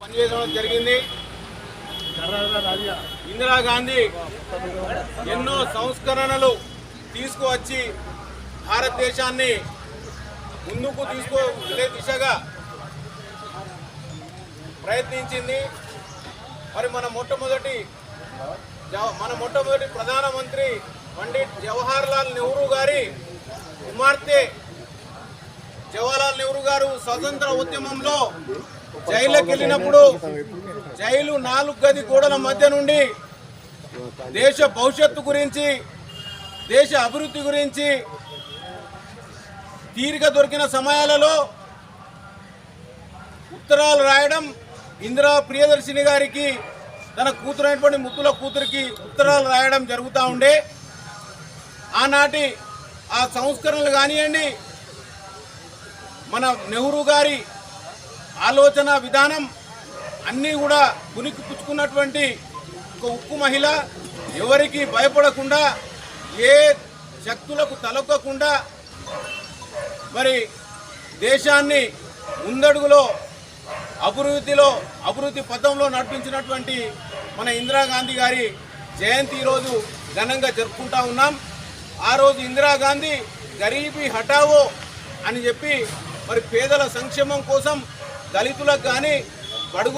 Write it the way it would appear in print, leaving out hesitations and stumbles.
పనిచేయడం జరిగింది. ఇందిరాగాంధీ ఎన్నో సంస్కరణలు తీసుకువచ్చి భారతదేశాన్ని ముందుకు తీసుకువెళ్ళే దిశగా ప్రయత్నించింది. మరి మన మొట్టమొదటి ప్రధానమంత్రి పండిట్ జవహర్లాల్ నెహ్రూ గారి కుమార్తె జవహర్లాల్ నెహ్రూ గారు స్వతంత్ర ఉద్యమంలో జైలుకి వెళ్ళినప్పుడు జైలు 4 గది గోడల మధ్య నుండి దేశ భవిష్యత్తు గురించి, దేశ అభివృద్ధి గురించి తీరిక దొరికిన సమయాలలో ఉత్తరాలు రాయడం, ఇందిరా ప్రియదర్శిని గారికి తన కూతురైనటువంటి ముద్దుల కూతురికి ఉత్తరాలు రాయడం జరుగుతూ ఉండే. ఆనాటి ఆ సంస్కరణలు కానివ్వండి, మన నెహ్రూ గారి ఆలోచన విధానం అన్నీ కూడా ఉనికి పుచ్చుకున్నటువంటి ఒక ఉక్కు మహిళ, ఎవరికి భయపడకుండా, ఏ శక్తులకు తలొక్కకుండా మరి దేశాన్ని ముందడుగులో అభివృద్ధి పథంలో నడిపించినటువంటి మన ఇందిరాగాంధీ గారి జయంతి ఈరోజు ఘనంగా జరుపుకుంటా ఉన్నాం. ఆ రోజు ఇందిరాగాంధీ గరీబీ హటావో అని చెప్పి మరి పేదల సంక్షేమం కోసం, దళితులకు కానీ, బడుగు